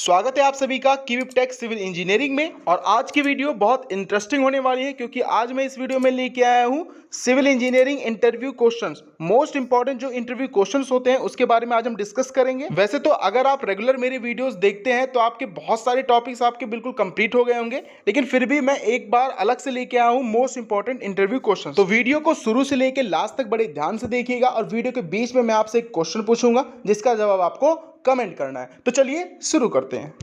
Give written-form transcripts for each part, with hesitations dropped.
स्वागत है आप सभी का क्यूब टेक सिविल इंजीनियरिंग में। और आज की वीडियो बहुत इंटरेस्टिंग होने वाली है क्योंकि आज मैं इस वीडियो में लेके आया हूँ civil engineering interview questions. Most important जो इंटरव्यू क्वेश्चंस होते हैं उसके बारे में आज हम डिस्कस करेंगे। वैसे तो अगर आप रेगुलर मेरी वीडियोस देखते हैं तो आपके बहुत सारे टॉपिक्स आपके बिल्कुल कंप्लीट हो गए होंगे, लेकिन फिर भी मैं एक बार अलग से लेके आया हूँ मोस्ट इंपॉर्टेंट इंटरव्यू क्वेश्चन। तो वीडियो को शुरू से लेकर लास्ट तक बड़े ध्यान से देखिएगा और वीडियो के बीच में मैं आपसे एक क्वेश्चन पूछूंगा जिसका जवाब आपको कमेंट करना है। तो चलिए शुरू करते हैं।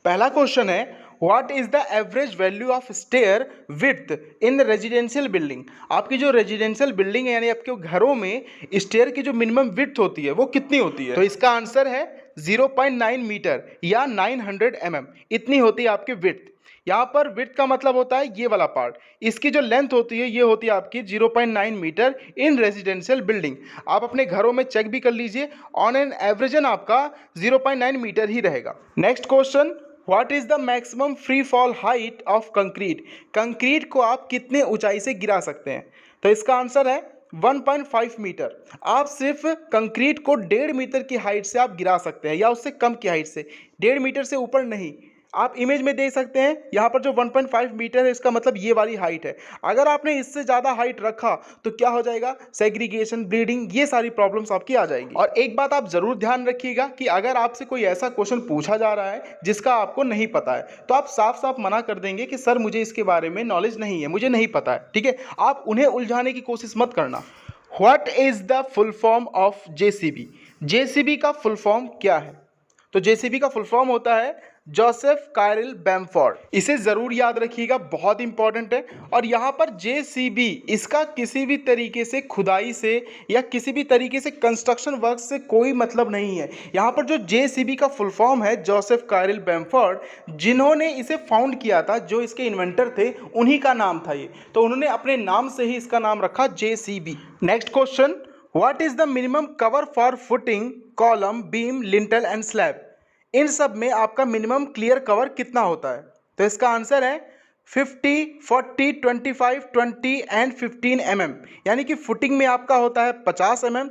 पहला क्वेश्चन है, what is the average value of stair width in residential building. आपकी जो रेजिडेंशियल बिल्डिंग है यानी आपके घरों में स्टेयर की जो मिनिमम विड्थ होती है वो कितनी होती है? तो इसका आंसर है 0.9 मीटर या 900 mm। इतनी होती है आपकी विड्थ। यहाँ पर विड्थ का मतलब होता है ये वाला पार्ट। इसकी जो लेंथ होती है ये होती है आपकी 0.9 मीटर इन रेजिडेंशियल बिल्डिंग। आप अपने घरों में चेक भी कर लीजिए, ऑन एन एवरेजन आपका 0.9 मीटर ही रहेगा। Next question, what is the maximum free fall height of concrete. Concrete को आप कितने ऊंचाई से गिरा सकते हैं? तो इसका आंसर है 1.5 मीटर। आप सिर्फ कंक्रीट को 1.5 मीटर की हाइट से आप गिरा सकते हैं या उससे कम की हाइट से, 1.5 मीटर से ऊपर नहीं। आप इमेज में देख सकते हैं यहाँ पर जो 1.5 मीटर है इसका मतलब ये वाली हाइट है। अगर आपने इससे ज़्यादा हाइट रखा तो क्या हो जाएगा? सेग्रीगेशन, ब्लीडिंग, ये सारी प्रॉब्लम्स आपकी आ जाएंगी। और एक बात आप जरूर ध्यान रखिएगा कि अगर आपसे कोई ऐसा क्वेश्चन पूछा जा रहा है जिसका आपको नहीं पता है तो आप साफ साफ मना कर देंगे कि सर मुझे इसके बारे में नॉलेज नहीं है, मुझे नहीं पता है। ठीक है, आप उन्हें उलझाने की कोशिश मत करना। What is the full form of JCB. JCB का फुल फॉर्म क्या है? तो जेसीबी का फुल फॉर्म होता है जोसेफ कायरल बैम्फोर्ड। इसे जरूर याद रखिएगा, बहुत इंपॉर्टेंट है। और यहाँ पर जेसीबी इसका किसी भी तरीके से खुदाई से या किसी भी तरीके से कंस्ट्रक्शन वर्क से कोई मतलब नहीं है। यहाँ पर जो जेसीबी का फुल फॉर्म है जोसेफ कायरल बैम्फोर्ड, जिन्होंने इसे फाउंड किया था, जो इसके इन्वेंटर थे, उन्हीं का नाम था ये। तो उन्होंने अपने नाम से ही इसका नाम रखा JCB. Next question, what is the minimum cover for footing, column, beam, lintel and slab. इन सब में आपका मिनिमम क्लियर कवर कितना होता है? तो इसका आंसर है 50, 40, 25, 20 एंड 15 mm। यानी कि फुटिंग में आपका होता है 50 mm,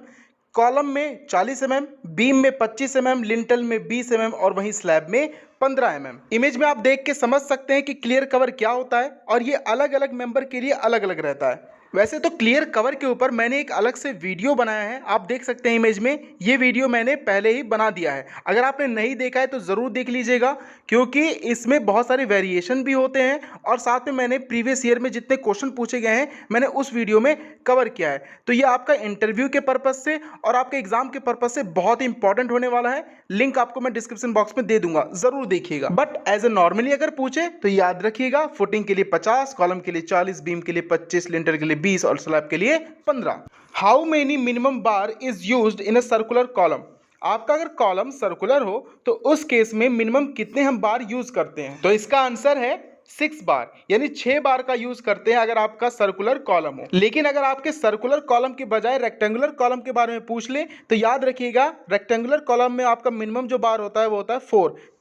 कॉलम में 40 mm, बीम में 25 mm, लिंटल में 20 mm और वहीं स्लैब में 15 mm। इमेज में आप देख के समझ सकते हैं कि क्लियर कवर क्या होता है और ये अलग अलग मेंबर के लिए अलग अलग रहता है। वैसे तो क्लियर कवर के ऊपर मैंने एक अलग से वीडियो बनाया है, आप देख सकते हैं इमेज में। ये वीडियो मैंने पहले ही बना दिया है, अगर आपने नहीं देखा है तो ज़रूर देख लीजिएगा क्योंकि इसमें बहुत सारे वेरिएशन भी होते हैं और साथ में मैंने प्रीवियस ईयर में जितने क्वेश्चन पूछे गए हैं मैंने उस वीडियो में कवर किया है। तो ये आपका इंटरव्यू के पर्पज़ से और आपके एग्जाम के पर्पज़ से बहुत इंपॉर्टेंट होने वाला है। लिंक आपको मैं डिस्क्रिप्शन बॉक्स में दे दूंगा, ज़रूर देखिएगा। बट एज ए नॉर्मली अगर पूछे तो याद रखिएगा, फुटिंग के लिए 50, कॉलम के लिए 40, बीम के लिए 25, लिंटर के लिए 20 और स्लैब के लिए 15। How many minimum bar is used in a circular column. आपका अगर कॉलम सर्कुलर हो तो उस केस में मिनिमम कितने हम बार यूज करते हैं? तो इसका आंसर है 6 बार, यानी 6 बार का यूज करते हैं अगर आपका सर्कुलर कॉलम हो। लेकिन अगर आपके सर्कुलर कॉलम के बजाय रेक्टेंगुलर कॉलम के बारे में पूछ ले तो याद रखिएगा, रेक्टेंगुलर कॉलम में आपका मिनिमम जो बार होता है वो होता है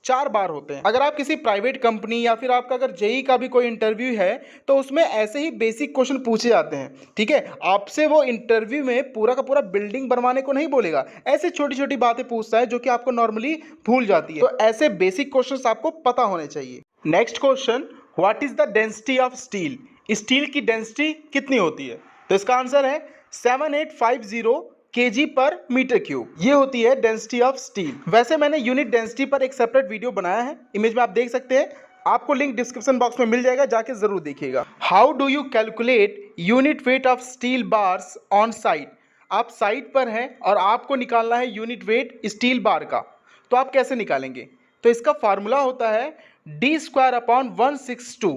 4 बार होते हैं। अगर आप किसी प्राइवेट कंपनी या फिर आपका अगर जेई का भी कोई इंटरव्यू है तो उसमें ऐसे ही बेसिक क्वेश्चन पूछे जाते हैं। ठीक है, आपसे वो इंटरव्यू में पूरा का पूरा बिल्डिंग बनवाने को नहीं बोलेगा, ऐसे छोटी छोटी बातें पूछता है जो कि आपको नॉर्मली भूल जाती है। तो ऐसे बेसिक क्वेश्चन आपको पता होने चाहिए। Next question, what is the density of steel. Steel की डेंसिटी कितनी होती है? तो इसका आंसर है 7850 kg पर मीटर क्यूब। ये होती है डेंसिटी ऑफ स्टील। वैसे मैंने यूनिट डेंसिटी पर एक सेपरेट वीडियो बनाया है, इमेज में आप देख सकते हैं, आपको लिंक डिस्क्रिप्शन बॉक्स में मिल जाएगा, जाके जरूर देखिएगा। How do you calculate unit weight of steel bars on site. आप साइट पर हैं और आपको निकालना है यूनिट वेट स्टील बार का, तो आप कैसे निकालेंगे? तो इसका फार्मूला होता है d²/162,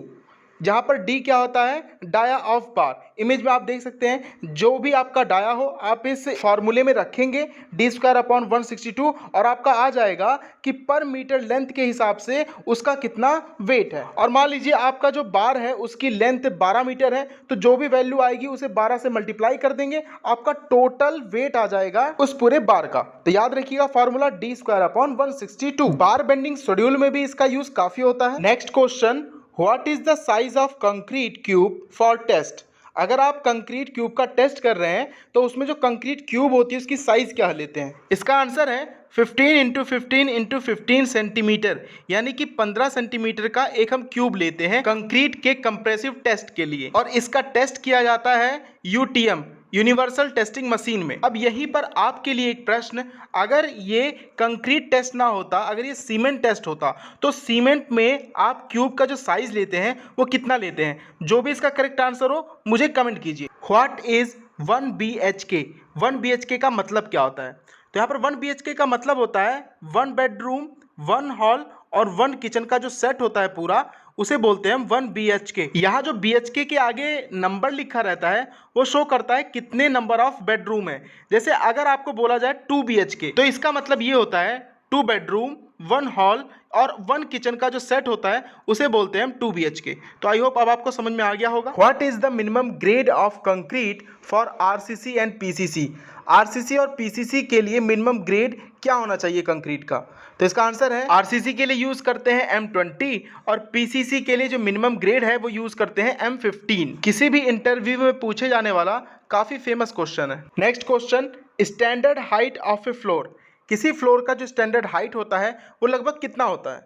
जहां पर d क्या होता है? Dia of bar. इमेज में आप देख सकते हैं, जो भी आपका डाया हो आप इस फॉर्मूले में रखेंगे d²/162 और आपका आ जाएगा कि पर मीटर लेंथ के हिसाब से उसका कितना वेट है। और मान लीजिए आपका जो बार है उसकी लेंथ 12 मीटर है, तो जो भी वैल्यू आएगी उसे 12 से मल्टीप्लाई कर देंगे, आपका टोटल वेट आ जाएगा उस पूरे बार का। तो याद रखिएगा फॉर्मूला d²/162। बार बेंडिंग शेड्यूल में भी इसका यूज काफी होता है। Next question, what is the size of concrete cube for test. अगर आप कंक्रीट क्यूब का टेस्ट कर रहे हैं तो उसमें जो कंक्रीट क्यूब होती है उसकी साइज क्या लेते हैं? इसका आंसर है 15 × 15 × 15 सेंटीमीटर, यानी कि 15 सेंटीमीटर का एक हम क्यूब लेते हैं कंक्रीट के कंप्रेसिव टेस्ट के लिए, और इसका टेस्ट किया जाता है यूटीएम, यूनिवर्सल टेस्टिंग मशीन में। अब यहीं पर आपके लिए एक प्रश्न, अगर ये कंक्रीट टेस्ट ना होता, अगर ये सीमेंट टेस्ट होता, तो सीमेंट में आप क्यूब का जो साइज लेते हैं वो कितना लेते हैं? जो भी इसका करेक्ट आंसर हो मुझे कमेंट कीजिए। What is 1 BHK? 1 BHK का मतलब क्या होता है? तो यहाँ पर 1 BHK का मतलब होता है 1 बेडरूम, 1 हॉल और 1 किचन का जो सेट होता है पूरा, उसे बोलते हैं हम 1 BHK। यहाँ जो BHK के आगे नंबर लिखा रहता है वो शो करता है कितने नंबर ऑफ बेडरूम है। जैसे अगर आपको बोला जाए 2 BHK, तो इसका मतलब ये होता है 2 बेडरूम, 1 हॉल और 1 किचन का जो सेट होता है उसे बोलते हैं हम 2 BHK। तो आई होप अब आपको समझ में आ गया होगा। What is the minimum grade of concrete for RCC and PCC? RCC और PCC के लिए मिनिमम ग्रेड क्या होना चाहिए कंक्रीट का? तो इसका आंसर है RCC के लिए यूज करते हैं M20 और PCC के लिए जो मिनिमम ग्रेड है वो यूज करते हैं M15। किसी भी इंटरव्यू में पूछे जाने वाला काफी फेमस क्वेश्चन है। Next question, standard height of A floor. किसी फ्लोर का जो स्टैंडर्ड हाइट होता है वो लगभग कितना होता है?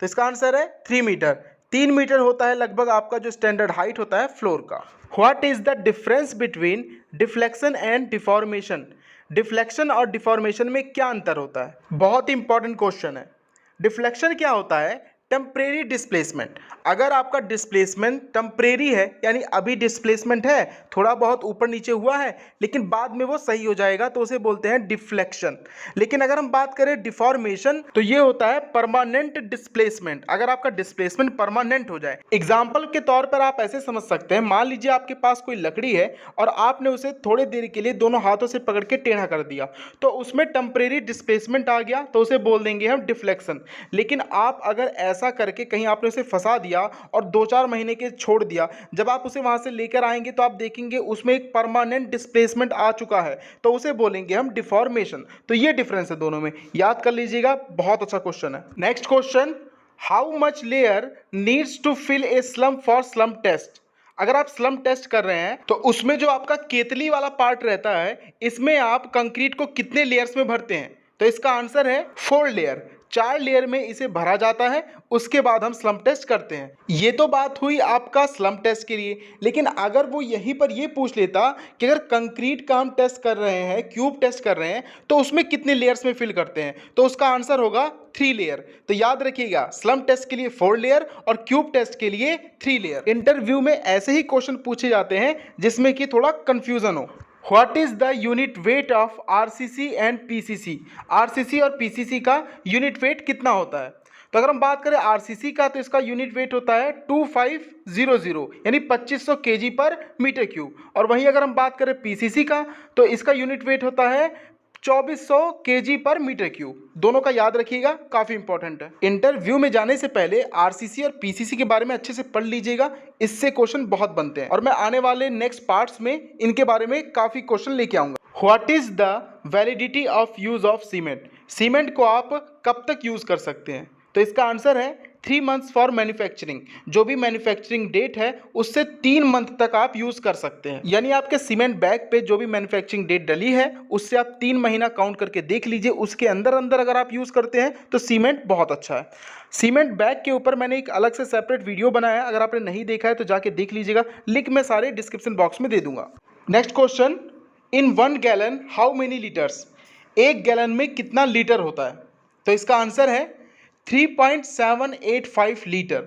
तो इसका आंसर है 3 मीटर। 3 मीटर होता है लगभग आपका जो स्टैंडर्ड हाइट होता है फ्लोर का। What is the difference between deflection and deformation? Deflection और डिफॉर्मेशन में क्या अंतर होता है? बहुत ही इंपॉर्टेंट क्वेश्चन है। डिफ्लेक्शन क्या होता है? Temporary displacement. अगर आपका डिस्प्लेसमेंट टेम्परेरी है, यानी अभी डिस्प्लेसमेंट है, थोड़ा बहुत ऊपर नीचे हुआ है लेकिन बाद में वो सही हो जाएगा, तो उसे बोलते हैं डिफ्लेक्शन। लेकिन अगर हम बात करें डिफॉर्मेशन, तो ये होता है परमानेंट डिस्प्लेसमेंट। अगर आपका डिस्प्लेसमेंट परमानेंट हो जाए, एग्जाम्पल के तौर पर आप ऐसे समझ सकते हैं, मान लीजिए आपके पास कोई लकड़ी है और आपने उसे थोड़ी देर के लिए दोनों हाथों से पकड़ के टेढ़ा कर दिया, तो उसमें टेम्परेरी डिस्प्लेसमेंट आ गया, तो उसे बोल देंगे हम डिफ्लेक्शन। लेकिन आप अगर ऐसा करके कहीं आपने उसे फंसा दिया और 2-4 महीने के छोड़ दिया, जब आप उसे वहां से लेकर आएंगे तो आप देखेंगे उसमें एक परमानेंट डिस्प्लेसमेंट आ चुका है, तो उसे बोलेंगे हम डिफॉर्मेशन। तो ये डिफरेंस है दोनों में, याद कर लीजिएगा, बहुत अच्छा क्वेश्चन है। Next question, how much layer needs to fill a slump for slump test? अगर आप स्लम्प टेस्ट कर रहे हैं तो उसमें जो आपका केतली वाला पार्ट रहता है, इसमें आप कंक्रीट को कितने लेयर्स में भरते हैं? तो इसका आंसर है 4 लेयर। 4 लेयर में इसे भरा जाता है, उसके बाद हम स्लम्प टेस्ट करते हैं। ये तो बात हुई आपका स्लम्प टेस्ट के लिए, लेकिन अगर वो यहीं पर ये पूछ लेता कि अगर कंक्रीट का हम टेस्ट कर रहे हैं, क्यूब टेस्ट कर रहे हैं, तो उसमें कितने लेयर्स में फिल करते हैं? तो उसका आंसर होगा 3 लेयर। तो याद रखिएगा, स्लम्प टेस्ट के लिए 4 लेयर और क्यूब टेस्ट के लिए 3 लेयर। इंटरव्यू में ऐसे ही क्वेश्चन पूछे जाते हैं जिसमें कि थोड़ा कंफ्यूजन हो। What is the unit weight of RCC and PCC? RCC और PCC का यूनिट वेट कितना होता है? तो अगर हम बात करें RCC का, तो इसका यूनिट वेट होता है 2500, यानी 2500 kg पर मीटर क्यूब। और वहीं अगर हम बात करें PCC का, तो इसका यूनिट वेट होता है 2400 kg पर मीटर क्यूब। दोनों का याद रखिएगा, काफी इंपॉर्टेंट है। इंटरव्यू में जाने से पहले RCC और PCC के बारे में अच्छे से पढ़ लीजिएगा, इससे क्वेश्चन बहुत बनते हैं और मैं आने वाले नेक्स्ट पार्ट्स में इनके बारे में काफी क्वेश्चन लेके आऊंगा। What is the validity of use of cement? Cement को आप कब तक यूज कर सकते हैं? तो इसका आंसर है 3 मंथ्स फॉर मैन्युफैक्चरिंग। जो भी मैन्युफैक्चरिंग डेट है उससे 3 मंथ तक आप यूज कर सकते हैं। यानी आपके सीमेंट बैग पे जो भी मैन्युफैक्चरिंग डेट डली है उससे आप 3 महीना काउंट करके देख लीजिए, उसके अंदर अंदर अगर आप यूज करते हैं तो सीमेंट बहुत अच्छा है। सीमेंट बैग के ऊपर मैंने एक अलग से सेपरेट वीडियो बनाया है, अगर आपने नहीं देखा है तो जाके देख लीजिएगा, लिंक मैं सारे डिस्क्रिप्शन बॉक्स में दे दूंगा। Next question, in 1 gallon how many litres? 1 gallon में कितना लीटर होता है? तो इसका आंसर है 3.785 लीटर।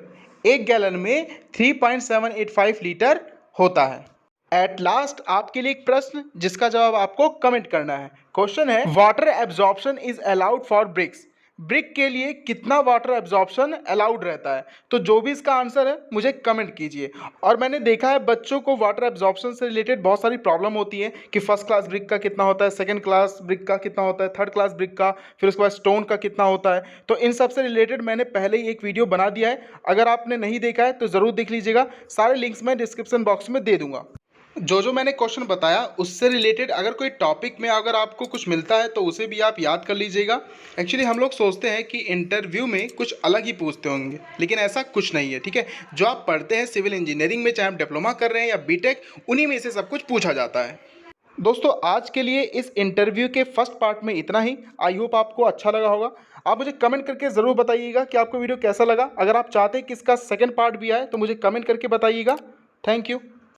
1 गैलन में 3.785 लीटर होता है। एट लास्ट आपके लिए एक प्रश्न जिसका जवाब आपको कमेंट करना है। क्वेश्चन है, water absorption is allowed for bricks. Brick के लिए कितना वाटर एब्जॉर्प्शन अलाउड रहता है? तो जो भी इसका आंसर है मुझे कमेंट कीजिए। और मैंने देखा है बच्चों को वाटर एब्जॉर्प्शन से रिलेटेड बहुत सारी प्रॉब्लम होती है कि फर्स्ट क्लास ब्रिक का कितना होता है, सेकंड क्लास ब्रिक का कितना होता है, थर्ड क्लास ब्रिक का, फिर उसके बाद स्टोन का कितना होता है। तो इन सब से रिलेटेड मैंने पहले ही एक वीडियो बना दिया है, अगर आपने नहीं देखा है तो ज़रूर देख लीजिएगा, सारे लिंक्स मैं डिस्क्रिप्शन बॉक्स में दे दूँगा। जो मैंने क्वेश्चन बताया उससे रिलेटेड अगर कोई टॉपिक में अगर आपको कुछ मिलता है तो उसे भी आप याद कर लीजिएगा। एक्चुअली हम लोग सोचते हैं कि इंटरव्यू में कुछ अलग ही पूछते होंगे, लेकिन ऐसा कुछ नहीं है, ठीक है। जो आप पढ़ते हैं सिविल इंजीनियरिंग में, चाहे आप डिप्लोमा कर रहे हैं या बीटेक, उन्हीं में से सब कुछ पूछा जाता है। दोस्तों आज के लिए इस इंटरव्यू के फर्स्ट पार्ट में इतना ही। आई होप आपको अच्छा लगा होगा। आप मुझे कमेंट करके ज़रूर बताइएगा कि आपको वीडियो कैसा लगा। अगर आप चाहते हैं कि इसका सेकंड पार्ट भी आए तो मुझे कमेंट करके बताइएगा। Thank you.